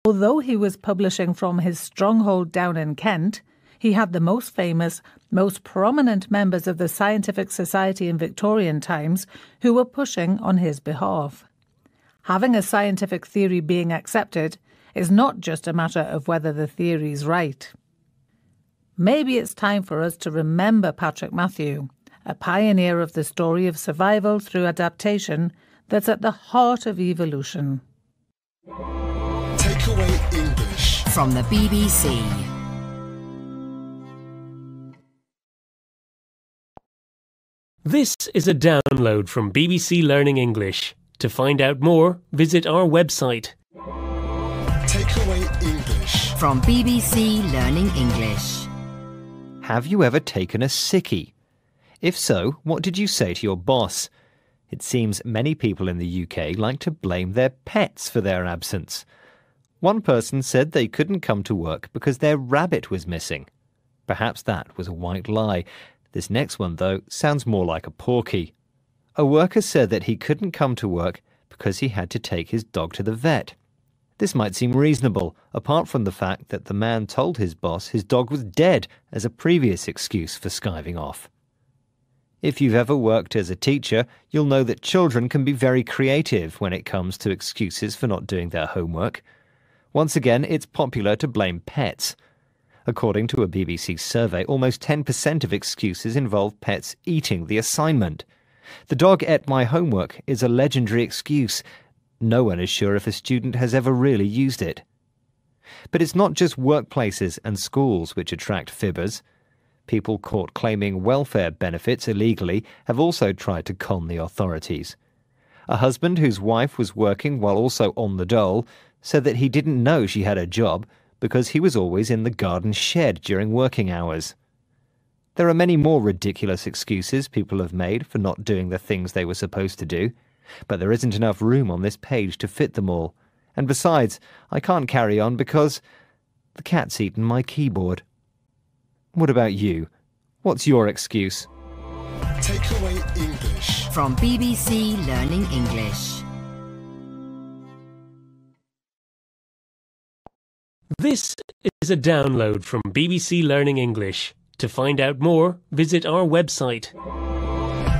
Although he was publishing from his stronghold down in Kent, he had the most famous, most prominent members of the scientific society in Victorian times who were pushing on his behalf. Having a scientific theory being accepted is not just a matter of whether the theory's right. Maybe it's time for us to remember Patrick Matthew, a pioneer of the story of survival through adaptation that's at the heart of evolution. Takeaway English from the BBC. This is a download from BBC Learning English. To find out more, visit our website. Takeaway English from BBC Learning English. Have you ever taken a sickie? If so, what did you say to your boss? It seems many people in the UK like to blame their pets for their absence. One person said they couldn't come to work because their rabbit was missing. Perhaps that was a white lie. This next one, though, sounds more like a porky. A worker said that he couldn't come to work because he had to take his dog to the vet. This might seem reasonable, apart from the fact that the man told his boss his dog was dead as a previous excuse for skiving off. If you've ever worked as a teacher, you'll know that children can be very creative when it comes to excuses for not doing their homework. Once again, it's popular to blame pets. According to a BBC survey, almost 10% of excuses involve pets eating the assignment. The dog ate my homework is a legendary excuse. No one is sure if a student has ever really used it. But it's not just workplaces and schools which attract fibbers. People caught claiming welfare benefits illegally have also tried to con the authorities. A husband whose wife was working while also on the dole said that he didn't know she had a job because he was always in the garden shed during working hours. There are many more ridiculous excuses people have made for not doing the things they were supposed to do, but there isn't enough room on this page to fit them all. And besides, I can't carry on because the cat's eaten my keyboard. What about you? What's your excuse? Takeaway English from BBC Learning English. This is a download from BBC Learning English. To find out more, visit our website.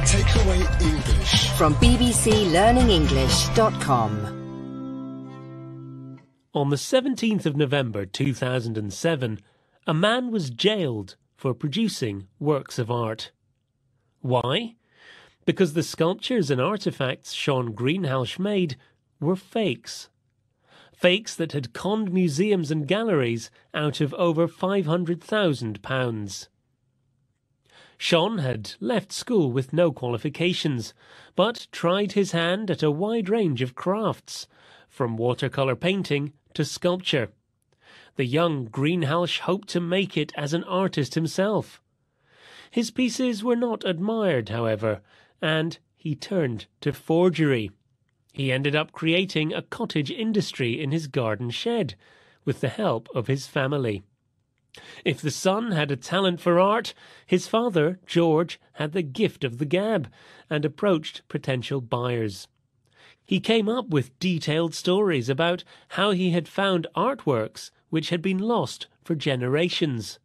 Takeaway English from bbclearningenglish.com. On the 17th of November 2007, a man was jailed for producing works of art. Why? Because the sculptures and artefacts Sean Greenhalgh made were fakes. Fakes that had conned museums and galleries out of over £500,000. Sean had left school with no qualifications, but tried his hand at a wide range of crafts, from watercolour painting to sculpture. The young Greenhalgh hoped to make it as an artist himself. His pieces were not admired, however, and he turned to forgery. He ended up creating a cottage industry in his garden shed, with the help of his family. If the son had a talent for art, his father, George, had the gift of the gab and approached potential buyers. He came up with detailed stories about how he had found artworks which had been lost for generations.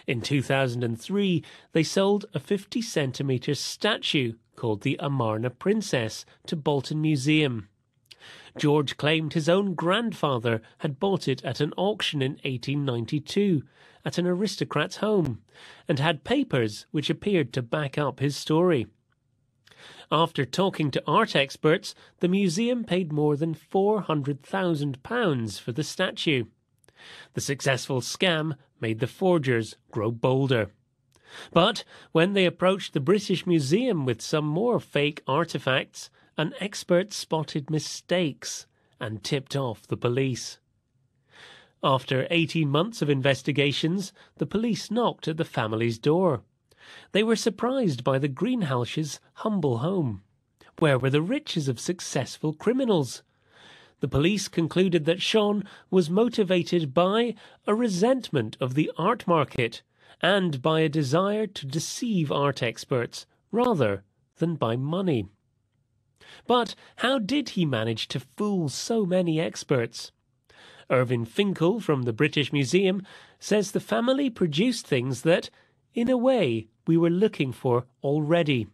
In 2003, they sold a 50-centimetre statue called the Amarna Princess to Bolton Museum. George claimed his own grandfather had bought it at an auction in 1892 at an aristocrat's home and had papers which appeared to back up his story. After talking to art experts, the museum paid more than £400,000 for the statue. The successful scam made the forgers grow bolder. But when they approached the British Museum with some more fake artefacts, an expert spotted mistakes and tipped off the police. After 18 months of investigations, the police knocked at the family's door. They were surprised by the Greenhalghs' humble home. Where were the riches of successful criminals? The police concluded that Sean was motivated by a resentment of the art market and by a desire to deceive art experts rather than by money. But how did he manage to fool so many experts? Irving Finkel from the British Museum says the family produced things that, in a way, we were looking for already.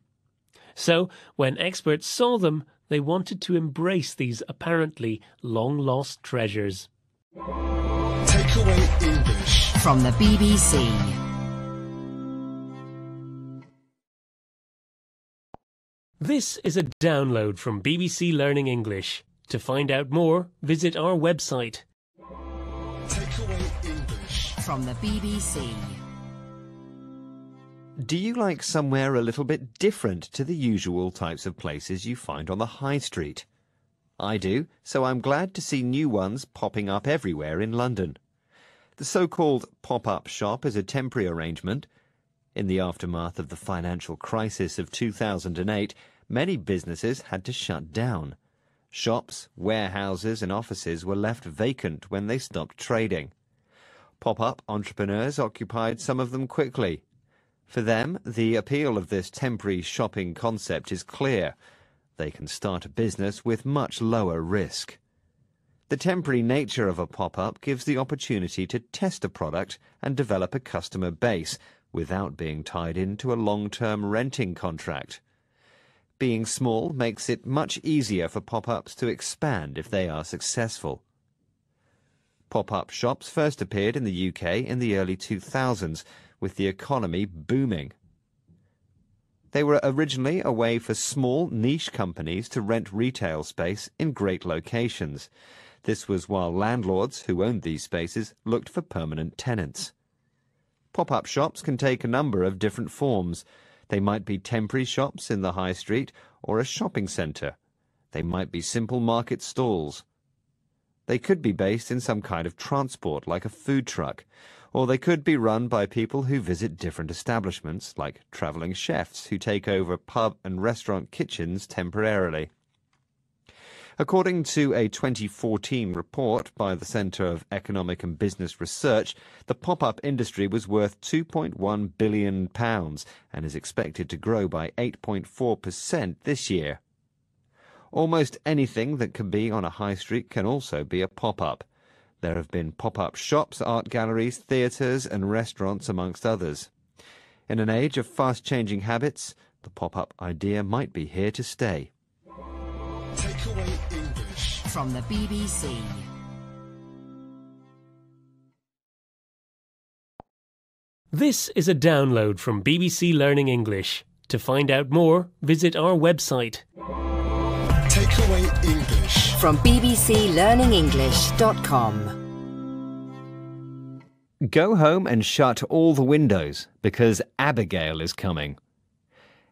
So, when experts saw them, they wanted to embrace these apparently long-lost treasures. Takeaway English. From the BBC. This is a download from BBC Learning English. To find out more, visit our website. Takeaway English. From the BBC. Do you like somewhere a little bit different to the usual types of places you find on the high street? I do, so I'm glad to see new ones popping up everywhere in London. The so-called pop-up shop is a temporary arrangement. In the aftermath of the financial crisis of 2008, many businesses had to shut down. Shops, warehouses and offices were left vacant when they stopped trading. Pop-up entrepreneurs occupied some of them quickly. For them, the appeal of this temporary shopping concept is clear. They can start a business with much lower risk. The temporary nature of a pop-up gives the opportunity to test a product and develop a customer base without being tied into a long-term renting contract. Being small makes it much easier for pop-ups to expand if they are successful. Pop-up shops first appeared in the UK in the early 2000s, with the economy booming. They were originally a way for small niche companies to rent retail space in great locations. This was while landlords who owned these spaces looked for permanent tenants. Pop-up shops can take a number of different forms. They might be temporary shops in the high street or a shopping centre. They might be simple market stalls. They could be based in some kind of transport like a food truck, or they could be run by people who visit different establishments, like travelling chefs who take over pub and restaurant kitchens temporarily. According to a 2014 report by the Centre of Economic and Business Research, the pop-up industry was worth £2.1 billion and is expected to grow by 8.4% this year. Almost anything that can be on a high street can also be a pop-up. There have been pop-up shops, art galleries, theatres and restaurants, amongst others. In an age of fast-changing habits, the pop-up idea might be here to stay. Takeaway English. From the BBC. This is a download from BBC Learning English. To find out more, visit our website. Takeaway English. From bbclearningenglish.com. Go home and shut all the windows, because Abigail is coming.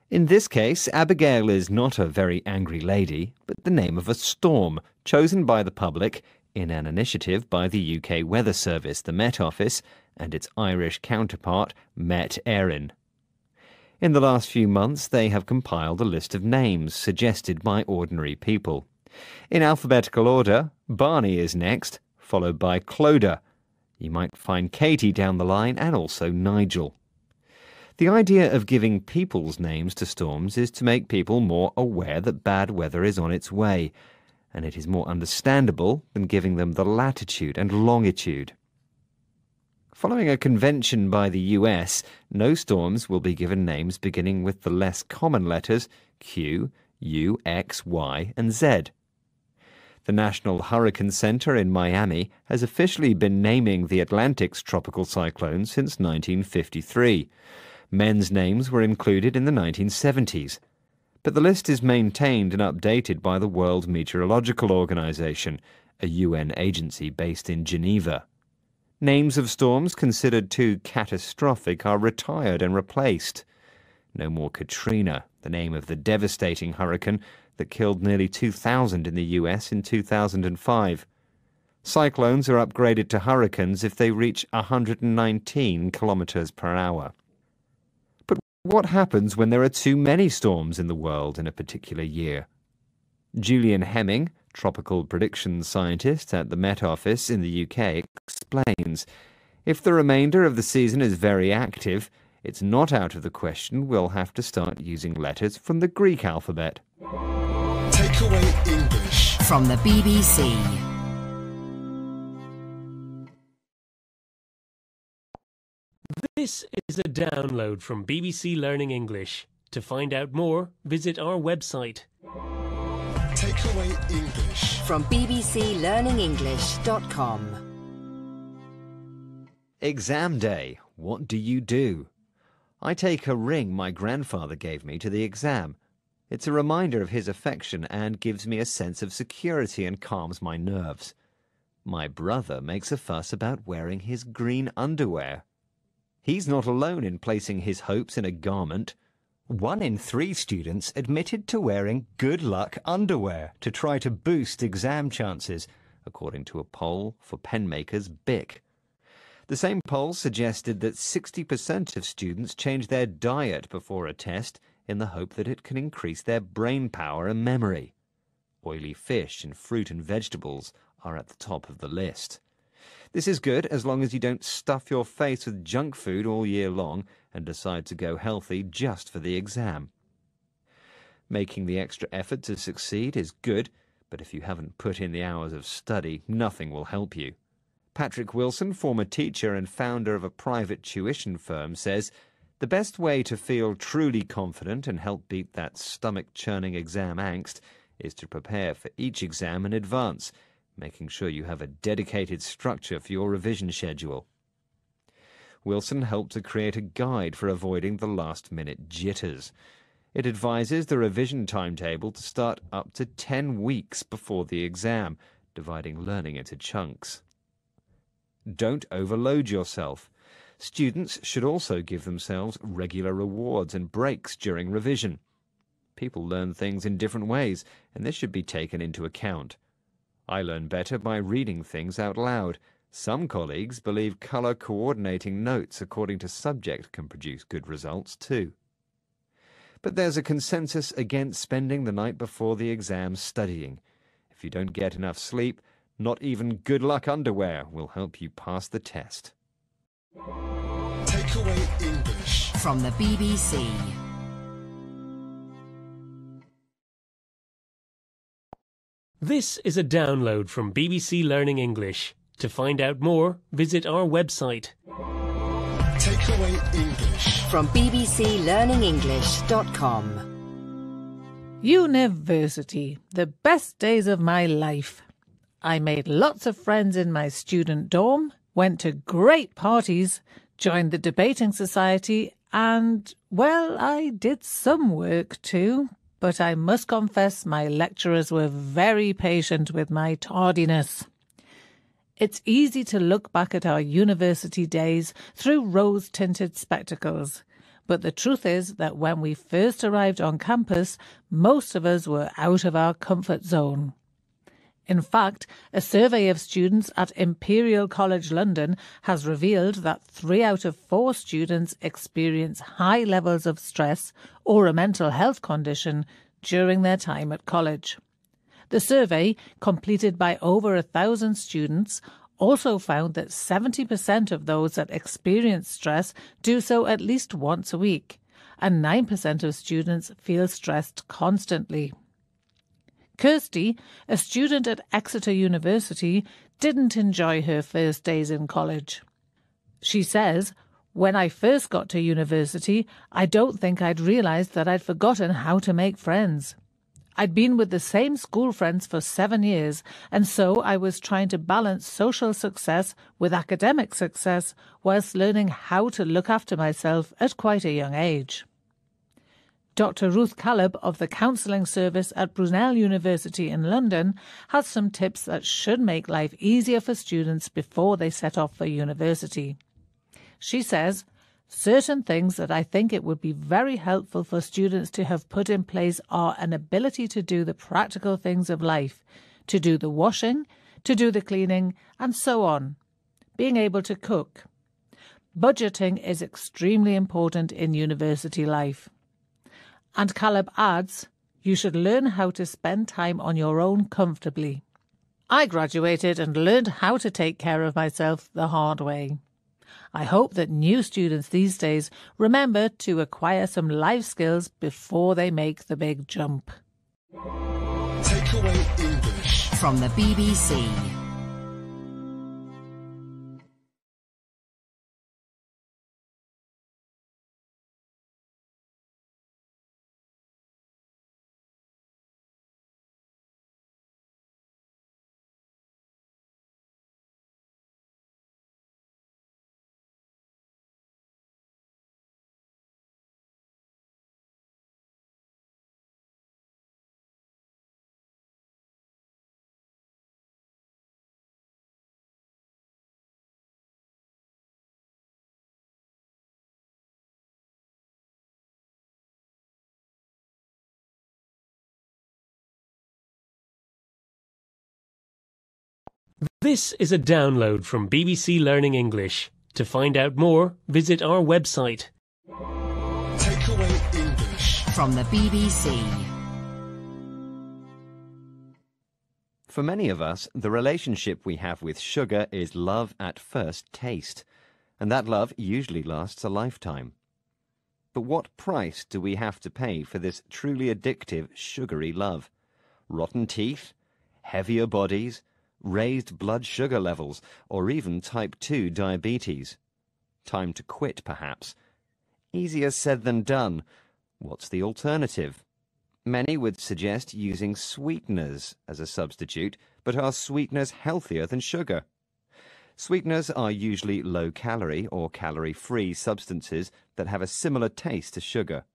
In this case, Abigail is not a very angry lady, but the name of a storm chosen by the public in an initiative by the UK Weather Service, the Met Office, and its Irish counterpart, Met Éireann. In the last few months, they have compiled a list of names suggested by ordinary people. In alphabetical order, Barney is next, followed by Clodagh. You might find Katie down the line and also Nigel. The idea of giving people's names to storms is to make people more aware that bad weather is on its way, and it is more understandable than giving them the latitude and longitude. Following a convention by the US, no storms will be given names beginning with the less common letters Q, U, X, Y, and Z. The National Hurricane Center in Miami has officially been naming the Atlantic's tropical cyclones since 1953. Men's names were included in the 1970s. But the list is maintained and updated by the World Meteorological Organization, a UN agency based in Geneva. Names of storms considered too catastrophic are retired and replaced. No more Katrina, the name of the devastating hurricane that killed nearly 2,000 in the US in 2005. Cyclones are upgraded to hurricanes if they reach 119 kilometers per hour. But what happens when there are too many storms in the world in a particular year? Julian Hemming, tropical prediction scientist at the Met Office in the UK, explains, if the remainder of the season is very active, it's not out of the question we'll have to start using letters from the Greek alphabet. Takeaway English. From the BBC. This is a download from BBC Learning English. To find out more, visit our website. Takeaway English. From bbclearningenglish.com. Exam day. What do you do? I take a ring my grandfather gave me to the exam. It's a reminder of his affection and gives me a sense of security and calms my nerves. My brother makes a fuss about wearing his green underwear. He's not alone in placing his hopes in a garment. 1 in 3 students admitted to wearing good luck underwear to try to boost exam chances, according to a poll for pen makers BIC. The same poll suggested that 60% of students change their diet before a test in the hope that it can increase their brain power and memory. Oily fish and fruit and vegetables are at the top of the list. This is good as long as you don't stuff your face with junk food all year long and decide to go healthy just for the exam. Making the extra effort to succeed is good, but if you haven't put in the hours of study, nothing will help you. Patrick Wilson, former teacher and founder of a private tuition firm, says, "The best way to feel truly confident and help beat that stomach-churning exam angst is to prepare for each exam in advance, making sure you have a dedicated structure for your revision schedule." Wilson helped to create a guide for avoiding the last-minute jitters. It advises the revision timetable to start up to 10 weeks before the exam, dividing learning into chunks. Don't overload yourself. Students should also give themselves regular rewards and breaks during revision. People learn things in different ways, and this should be taken into account. I learn better by reading things out loud. Some colleagues believe colour coordinating notes according to subject can produce good results too. But there's a consensus against spending the night before the exam studying. If you don't get enough sleep, not even good luck underwear will help you pass the test. Takeaway English. From the BBC. This is a download from BBC Learning English. To find out more, visit our website. Takeaway English. From bbclearningenglish.com. University, the best days of my life. I made lots of friends in my student dorm, went to great parties, joined the debating society, and, well, I did some work too. But I must confess my lecturers were very patient with my tardiness. It's easy to look back at our university days through rose-tinted spectacles, but the truth is that when we first arrived on campus, most of us were out of our comfort zone. In fact, a survey of students at Imperial College London has revealed that 3 out of 4 students experience high levels of stress or a mental health condition during their time at college. The survey, completed by over 1,000 students, also found that 70% of those that experience stress do so at least once a week, and 9% of students feel stressed constantly. Kirsty, a student at Exeter University, didn't enjoy her first days in college. She says, "When I first got to university, I don't think I'd realised that I'd forgotten how to make friends. I'd been with the same school friends for 7 years, and so I was trying to balance social success with academic success whilst learning how to look after myself at quite a young age." Dr. Ruth Caleb of the Counselling Service at Brunel University in London has some tips that should make life easier for students before they set off for university. She says, "Certain things that I think it would be very helpful for students to have put in place are an ability to do the practical things of life, to do the washing, to do the cleaning, and so on. Being able to cook. Budgeting is extremely important in university life." And Caleb adds, "You should learn how to spend time on your own comfortably. I graduated and learned how to take care of myself the hard way." I hope that new students these days remember to acquire some life skills before they make the big jump. Takeaway English. From the BBC. This is a download from BBC Learning English. To find out more, visit our website. Takeaway English. From the BBC. For many of us, the relationship we have with sugar is love at first taste, and that love usually lasts a lifetime. But what price do we have to pay for this truly addictive, sugary love? Rotten teeth? Heavier bodies? Raised blood sugar levels? Or even type 2 diabetes? Time to quit, perhaps. Easier said than done. What's the alternative? Many would suggest using sweeteners as a substitute, but are sweeteners healthier than sugar? Sweeteners are usually low-calorie or calorie-free substances that have a similar taste to sugar.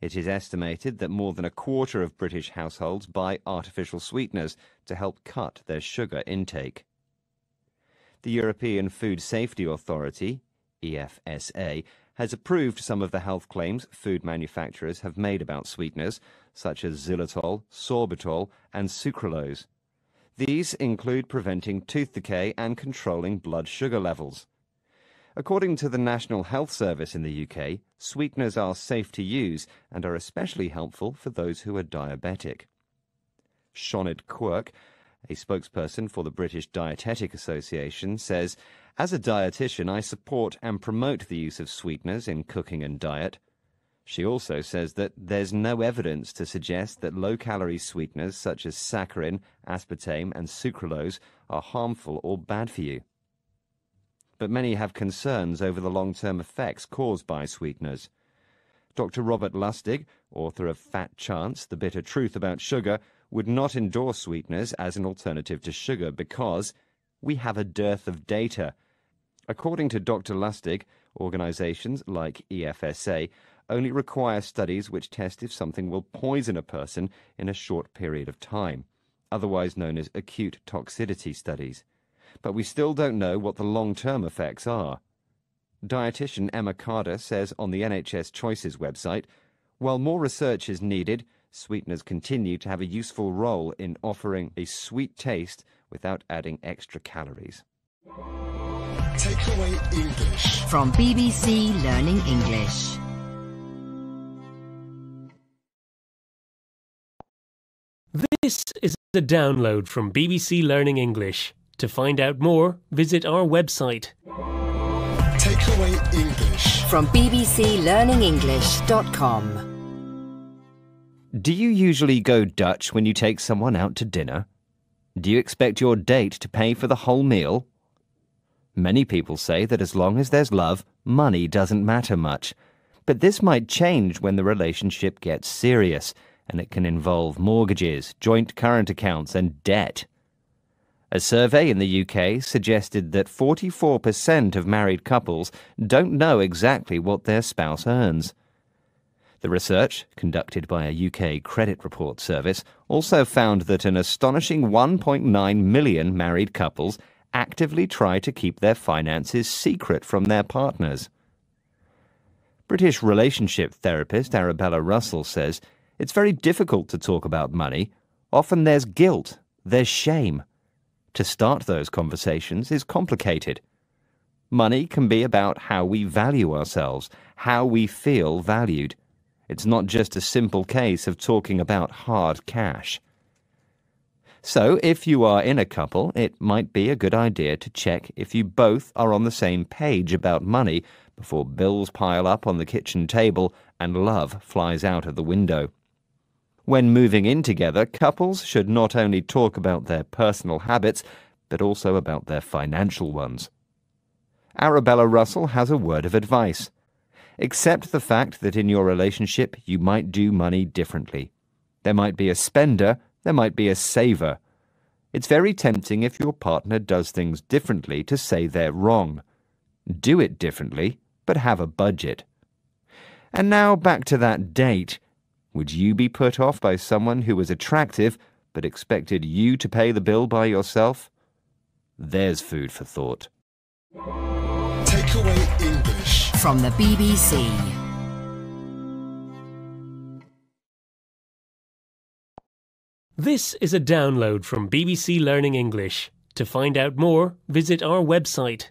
It is estimated that more than a quarter of British households buy artificial sweeteners to help cut their sugar intake. The European Food Safety Authority, EFSA, has approved some of the health claims food manufacturers have made about sweeteners, such as xylitol, sorbitol, and sucralose. These include preventing tooth decay and controlling blood sugar levels. According to the National Health Service in the UK, sweeteners are safe to use and are especially helpful for those who are diabetic. Sioned Quirk, a spokesperson for the British Dietetic Association, says, "As a dietitian, I support and promote the use of sweeteners in cooking and diet." She also says that there's no evidence to suggest that low-calorie sweeteners such as saccharin, aspartame and sucralose are harmful or bad for you. But many have concerns over the long-term effects caused by sweeteners. Dr. Robert Lustig, author of Fat Chance, The Bitter Truth About Sugar, would not endorse sweeteners as an alternative to sugar because we have a dearth of data. According to Dr. Lustig, organizations like EFSA only require studies which test if something will poison a person in a short period of time, otherwise known as acute toxicity studies. But we still don't know what the long-term effects are. Dietitian Emma Carter says on the NHS Choices website, while more research is needed, sweeteners continue to have a useful role in offering a sweet taste without adding extra calories. Takeaway English. From BBC Learning English. This is a download from BBC Learning English. To find out more, visit our website. Takeaway English. From bbclearningenglish.com. Do you usually go Dutch when you take someone out to dinner? Do you expect your date to pay for the whole meal? Many people say that as long as there's love, money doesn't matter much. But this might change when the relationship gets serious, and it can involve mortgages, joint current accounts, and debt. A survey in the UK suggested that 44% of married couples don't know exactly what their spouse earns. The research, conducted by a UK credit report service, also found that an astonishing 1.9 million married couples actively try to keep their finances secret from their partners. British relationship therapist Arabella Russell says it's very difficult to talk about money. Often there's guilt, there's shame. To start those conversations is complicated. Money can be about how we value ourselves, how we feel valued. It's not just a simple case of talking about hard cash. So, if you are in a couple, it might be a good idea to check if you both are on the same page about money before bills pile up on the kitchen table and love flies out of the window. When moving in together, couples should not only talk about their personal habits, but also about their financial ones. Arabella Russell has a word of advice. Accept the fact that in your relationship you might do money differently. There might be a spender, there might be a saver. It's very tempting if your partner does things differently to say they're wrong. Do it differently, but have a budget. And now back to that date. Would you be put off by someone who was attractive but expected you to pay the bill by yourself? There's food for thought. Takeaway English. From the BBC. This is a download from BBC Learning English. To find out more, visit our website.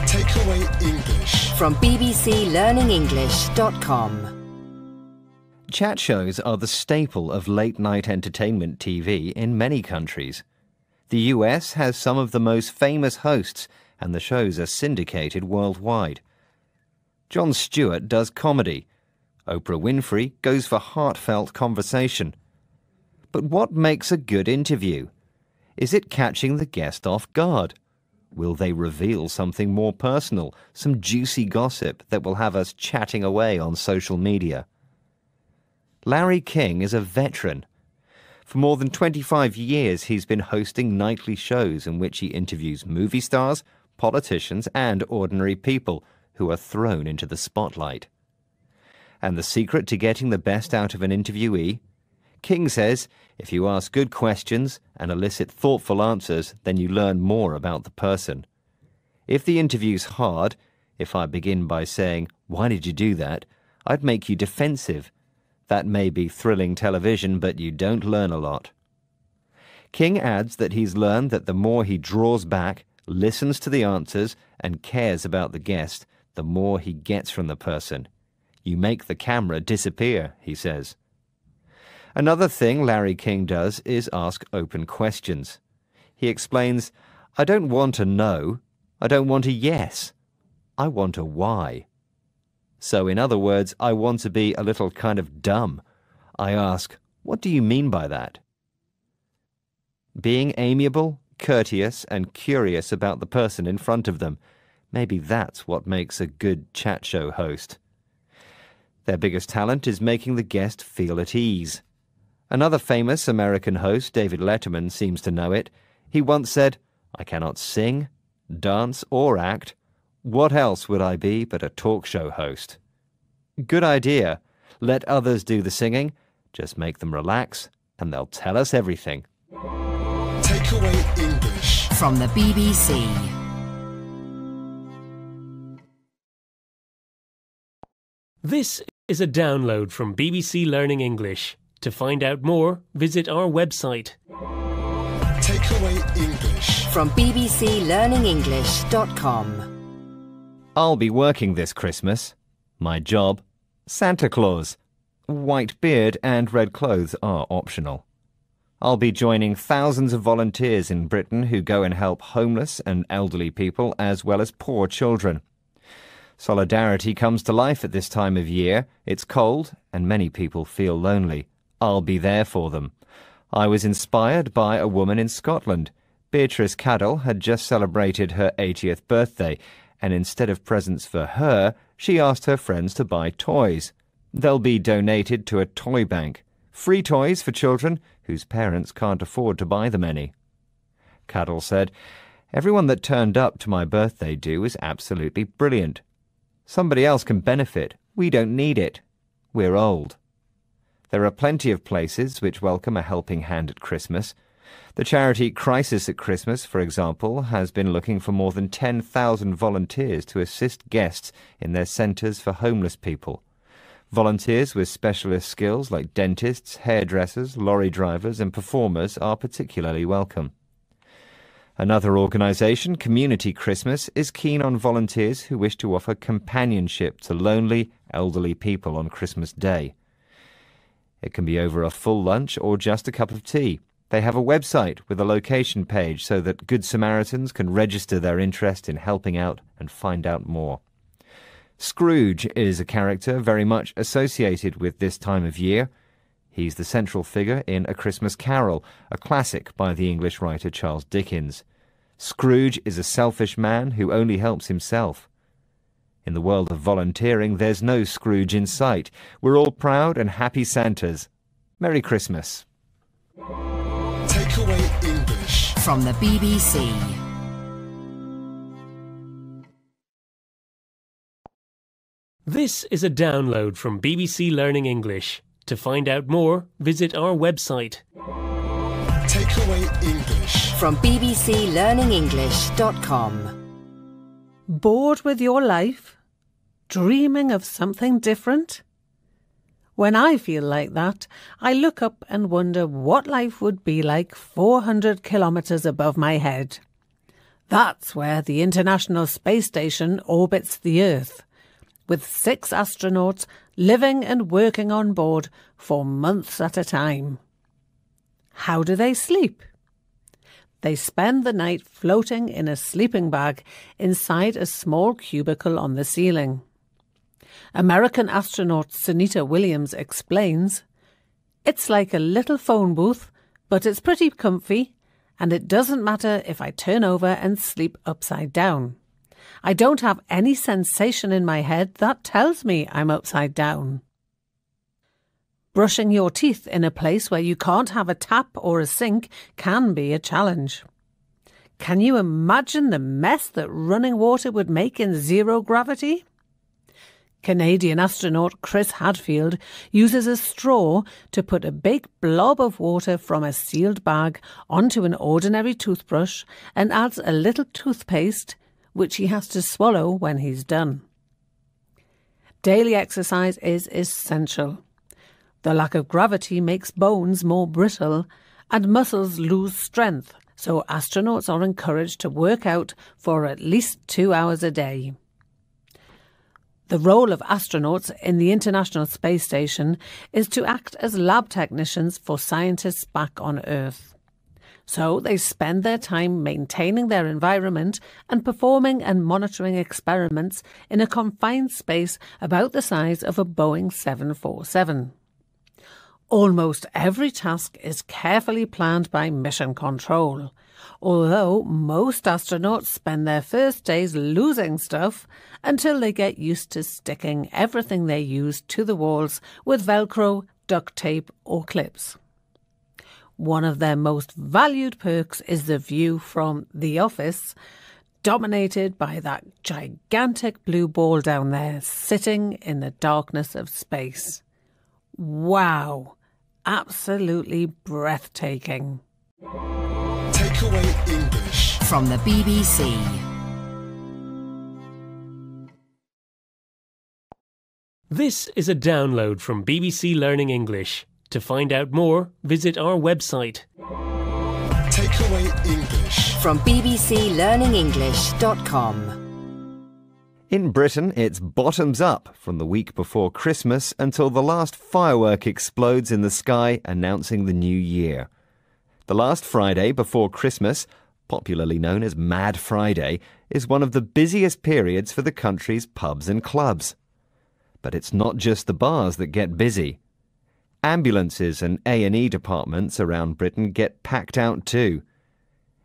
Takeaway English. From bbclearningenglish.com. Chat shows are the staple of late-night entertainment TV in many countries. The US has some of the most famous hosts, and the shows are syndicated worldwide. Jon Stewart does comedy. Oprah Winfrey goes for heartfelt conversation. But what makes a good interview? Is it catching the guest off guard? Will they reveal something more personal, some juicy gossip that will have us chatting away on social media? Larry King is a veteran. For more than 25 years, he's been hosting nightly shows in which he interviews movie stars, politicians, and ordinary people who are thrown into the spotlight. And the secret to getting the best out of an interviewee? King says, if you ask good questions and elicit thoughtful answers, then you learn more about the person. If the interview's hard, if I begin by saying, "Why did you do that?" I'd make you defensive. That may be thrilling television, but you don't learn a lot. King adds that he's learned that the more he draws back, listens to the answers, and cares about the guest, the more he gets from the person. You make the camera disappear, he says. Another thing Larry King does is ask open questions. He explains, "I don't want a no, I don't want a yes, I want a why." So in other words, I want to be a little kind of dumb. I ask, what do you mean by that? Being amiable, courteous, and curious about the person in front of them. Maybe that's what makes a good chat show host. Their biggest talent is making the guest feel at ease. Another famous American host, David Letterman, seems to know it. He once said, "I cannot sing, dance, or act. What else would I be but a talk show host?" Good idea. Let others do the singing. Just make them relax, and they'll tell us everything. Takeaway English. From the BBC. This is a download from BBC Learning English. To find out more, visit our website. Takeaway English. From bbclearningenglish.com. I'll be working this Christmas. My job, Santa Claus. White beard and red clothes are optional. I'll be joining thousands of volunteers in Britain who go and help homeless and elderly people as well as poor children. Solidarity comes to life at this time of year. It's cold and many people feel lonely. I'll be there for them. I was inspired by a woman in Scotland. Beatrice Cadell had just celebrated her 80th birthday, and instead of presents for her, she asked her friends to buy toys. They'll be donated to a toy bank. Free toys for children whose parents can't afford to buy them any. Cadell said, "Everyone that turned up to my birthday do is absolutely brilliant. Somebody else can benefit. We don't need it. We're old." There are plenty of places which welcome a helping hand at Christmas. The charity Crisis at Christmas, for example, has been looking for more than 10,000 volunteers to assist guests in their centres for homeless people. Volunteers with specialist skills like dentists, hairdressers, lorry drivers and performers are particularly welcome. Another organisation, Community Christmas, is keen on volunteers who wish to offer companionship to lonely, elderly people on Christmas Day. It can be over a full lunch or just a cup of tea. They have a website with a location page so that Good Samaritans can register their interest in helping out and find out more. Scrooge is a character very much associated with this time of year. He's the central figure in A Christmas Carol, a classic by the English writer Charles Dickens. Scrooge is a selfish man who only helps himself. In the world of volunteering, there's no Scrooge in sight. We're all proud and happy Santas. Merry Christmas. Takeaway English. From the BBC. This is a download from BBC Learning English. To find out more, visit our website. Takeaway English. From bbclearningenglish.com. Bored with your life? Dreaming of something different? When I feel like that, I look up and wonder what life would be like 400 kilometres above my head. That's where the International Space Station orbits the Earth, with 6 astronauts living and working on board for months at a time. How do they sleep? They spend the night floating in a sleeping bag inside a small cubicle on the ceiling. American astronaut Sunita Williams explains, "It's like a little phone booth, but it's pretty comfy, and it doesn't matter if I turn over and sleep upside down. I don't have any sensation in my head that tells me I'm upside down." Brushing your teeth in a place where you can't have a tap or a sink can be a challenge. Can you imagine the mess that running water would make in zero gravity? Canadian astronaut Chris Hadfield uses a straw to put a big blob of water from a sealed bag onto an ordinary toothbrush and adds a little toothpaste, which he has to swallow when he's done. Daily exercise is essential. The lack of gravity makes bones more brittle and muscles lose strength, so astronauts are encouraged to work out for at least 2 hours a day. The role of astronauts in the International Space Station is to act as lab technicians for scientists back on Earth. So they spend their time maintaining their environment and performing and monitoring experiments in a confined space about the size of a Boeing 747. Almost every task is carefully planned by mission control, although most astronauts spend their first days losing stuff until they get used to sticking everything they use to the walls with Velcro, duct tape or clips. One of their most valued perks is the view from the office, dominated by that gigantic blue ball down there sitting in the darkness of space. Wow! Absolutely breathtaking. Takeaway English. From the BBC. This is a download from BBC Learning English. To find out more, visit our website. Takeaway English. From bbclearningenglish.com. In Britain, it's bottoms up from the week before Christmas until the last firework explodes in the sky announcing the new year. The last Friday before Christmas, popularly known as Mad Friday, is one of the busiest periods for the country's pubs and clubs. But it's not just the bars that get busy. Ambulances and A&E departments around Britain get packed out too.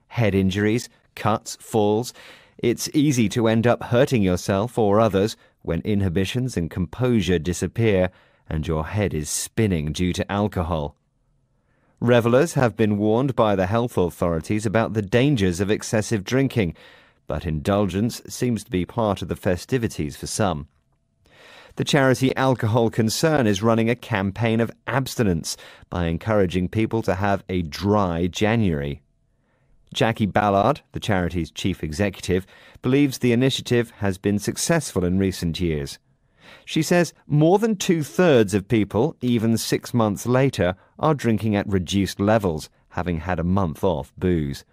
Head injuries, cuts, falls. It's easy to end up hurting yourself or others when inhibitions and composure disappear and your head is spinning due to alcohol. Revellers have been warned by the health authorities about the dangers of excessive drinking, but indulgence seems to be part of the festivities for some. The charity Alcohol Concern is running a campaign of abstinence by encouraging people to have a dry January. Jackie Ballard, the charity's chief executive, believes the initiative has been successful in recent years. She says more than 2/3 of people, even 6 months later, are drinking at reduced levels, having had a month off booze.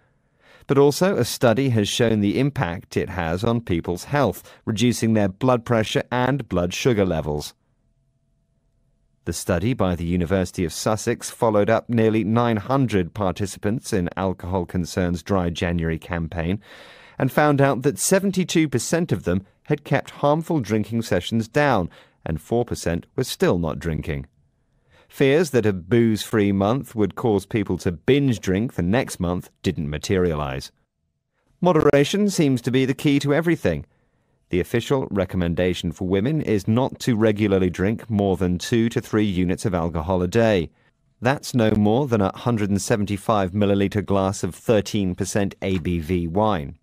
But also a study has shown the impact it has on people's health, reducing their blood pressure and blood sugar levels. The study by the University of Sussex followed up nearly 900 participants in Alcohol Concern's Dry January campaign and found out that 72% of them had kept harmful drinking sessions down and 4% were still not drinking. Fears that a booze-free month would cause people to binge drink the next month didn't materialise. Moderation seems to be the key to everything. The official recommendation for women is not to regularly drink more than 2 to 3 units of alcohol a day. That's no more than a 175 millilitre glass of 13% ABV wine.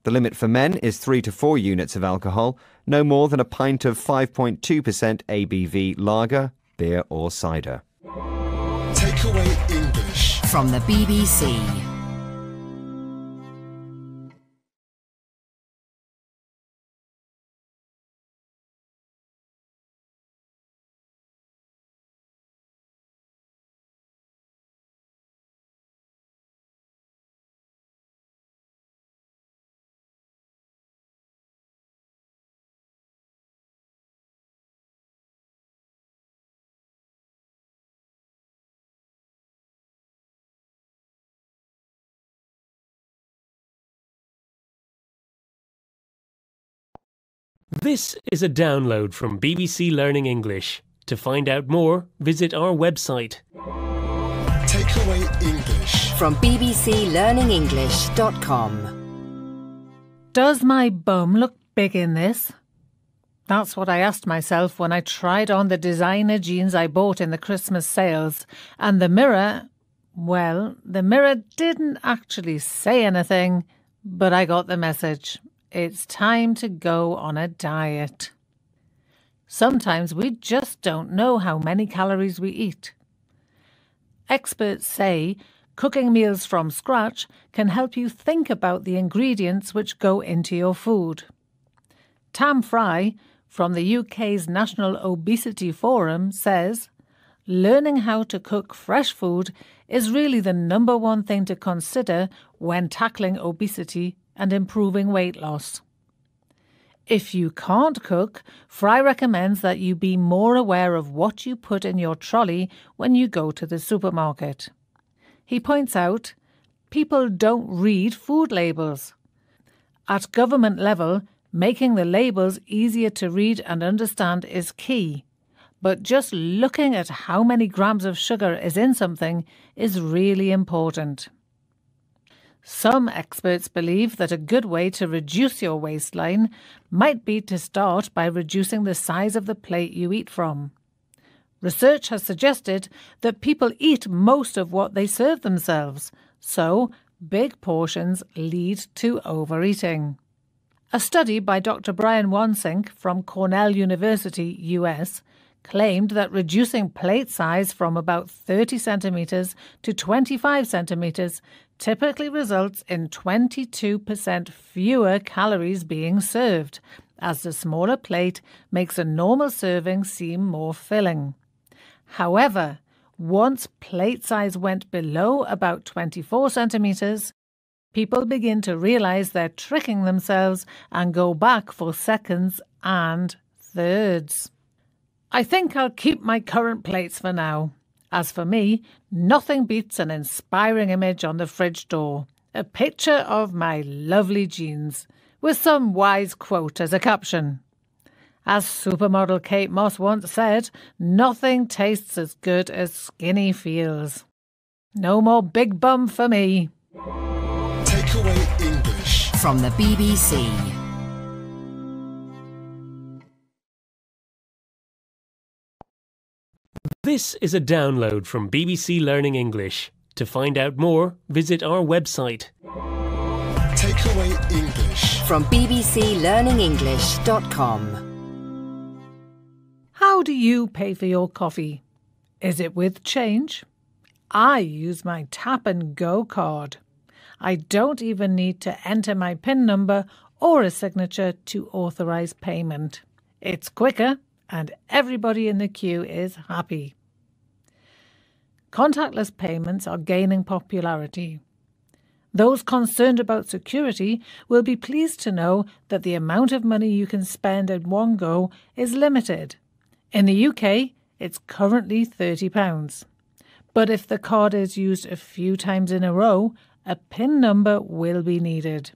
The limit for men is 3 to 4 units of alcohol, no more than a pint of 5.2% ABV lager, beer or cider. Takeaway English. From the BBC. This is a download from BBC Learning English. To find out more, visit our website. Takeaway English. From bbclearningenglish.com. Does my bum look big in this? That's what I asked myself when I tried on the designer jeans I bought in the Christmas sales, and the mirror didn't actually say anything, but I got the message. It's time to go on a diet. Sometimes we just don't know how many calories we eat. Experts say cooking meals from scratch can help you think about the ingredients which go into your food. Tam Fry, from the UK's National Obesity Forum, says, learning how to cook fresh food is really the number one thing to consider when tackling obesity and improving weight loss. If you can't cook, Fry recommends that you be more aware of what you put in your trolley when you go to the supermarket. He points out, people don't read food labels. At government level, making the labels easier to read and understand is key. But just looking at how many grams of sugar is in something is really important. Some experts believe that a good way to reduce your waistline might be to start by reducing the size of the plate you eat from. Research has suggested that people eat most of what they serve themselves, so big portions lead to overeating. A study by Dr. Brian Wansink from Cornell University, US, claimed that reducing plate size from about 30 centimetres to 25 centimetres typically results in 22% fewer calories being served, as the smaller plate makes a normal serving seem more filling. However, once plate size went below about 24 centimetres, people begin to realise they're tricking themselves and go back for seconds and thirds. I think I'll keep my current plates for now. As for me, nothing beats an inspiring image on the fridge door, a picture of my lovely jeans, with some wise quote as a caption. As supermodel Kate Moss once said, nothing tastes as good as skinny feels. No more big bum for me. Takeaway English. From the BBC. This is a download from BBC Learning English. To find out more, visit our website. Takeaway English. From bbclearningenglish.com. How do you pay for your coffee? Is it with change? I use my Tap and Go card. I don't even need to enter my PIN number or a signature to authorise payment. It's quicker and everybody in the queue is happy. Contactless payments are gaining popularity. Those concerned about security will be pleased to know that the amount of money you can spend at one go is limited. In the UK, it's currently £30. But if the card is used a few times in a row, a PIN number will be needed.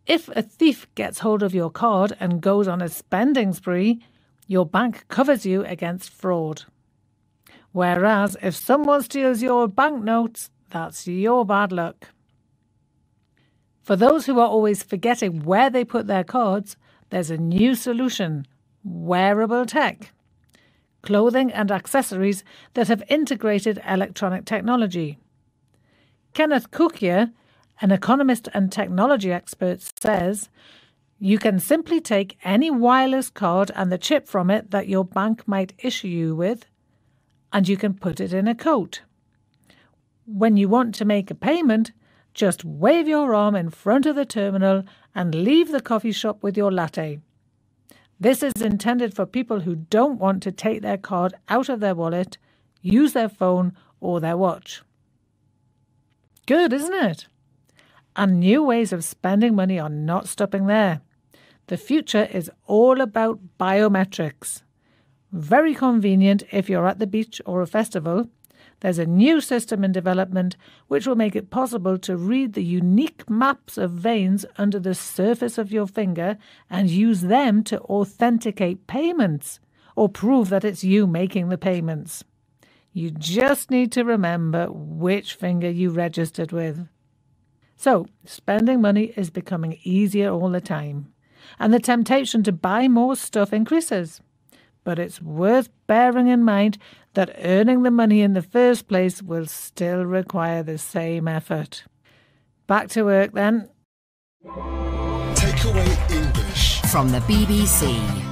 If a thief gets hold of your card and goes on a spending spree, your bank covers you against fraud. Whereas if someone steals your banknotes, that's your bad luck. For those who are always forgetting where they put their cards, there's a new solution: wearable tech. Clothing and accessories that have integrated electronic technology. Kenneth Cukier, an economist and technology expert, says, you can simply take any wireless card and the chip from it that your bank might issue you with, and you can put it in a coat. When you want to make a payment, just wave your arm in front of the terminal and leave the coffee shop with your latte. This is intended for people who don't want to take their card out of their wallet, use their phone or their watch. Good, isn't it? And new ways of spending money are not stopping there. The future is all about biometrics. Very convenient if you're at the beach or a festival. There's a new system in development which will make it possible to read the unique maps of veins under the surface of your finger and use them to authenticate payments or prove that it's you making the payments. You just need to remember which finger you registered with. So, spending money is becoming easier all the time, and the temptation to buy more stuff increases. But it's worth bearing in mind that earning the money in the first place will still require the same effort. Back to work then. Takeaway English. From the BBC.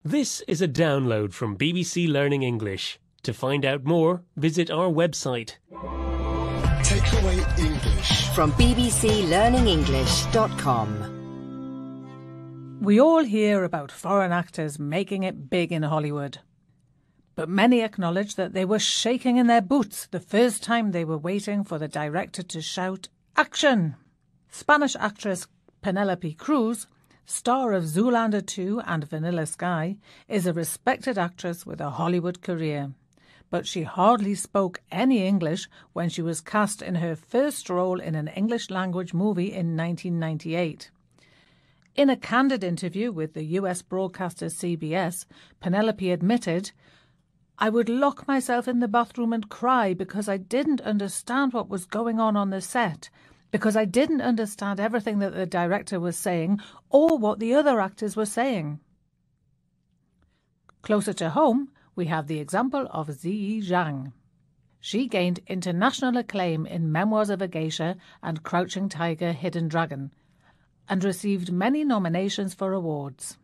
This is a download from BBC Learning English. To find out more, visit our website. Takeaway English. From bbclearningenglish.com. We all hear about foreign actors making it big in Hollywood. But many acknowledge that they were shaking in their boots the first time they were waiting for the director to shout, "Action!" Spanish actress Penelope Cruz, star of Zoolander 2 and Vanilla Sky, is a respected actress with a Hollywood career. But she hardly spoke any English when she was cast in her first role in an English-language movie in 1998. In a candid interview with the US broadcaster CBS, Penelope admitted, "I would lock myself in the bathroom and cry because I didn't understand what was going on the set, because I didn't understand everything that the director was saying or what the other actors were saying." Closer to home, we have the example of Ziyi Zhang. She gained international acclaim in Memoirs of a Geisha and Crouching Tiger, Hidden Dragon, and received many nominations for awards.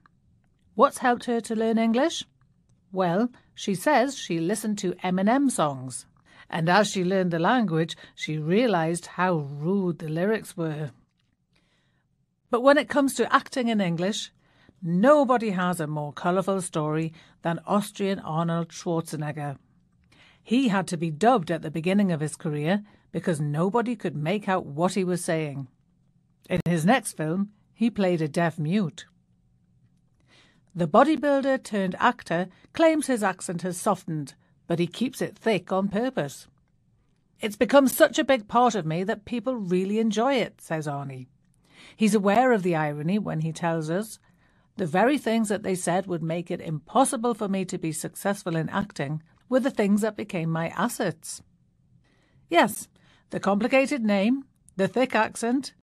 What's helped her to learn English? Well, she says she listened to Eminem songs, and as she learned the language, she realised how rude the lyrics were. But when it comes to acting in English, nobody has a more colourful story than Austrian Arnold Schwarzenegger. He had to be dubbed at the beginning of his career because nobody could make out what he was saying. In his next film, he played a deaf mute. The bodybuilder turned actor claims his accent has softened, but he keeps it thick on purpose. "It's become such a big part of me that people really enjoy it," says Arnie. He's aware of the irony when he tells us, "The very things that they said would make it impossible for me to be successful in acting were the things that became my assets." Yes, the complicated name, the thick accent,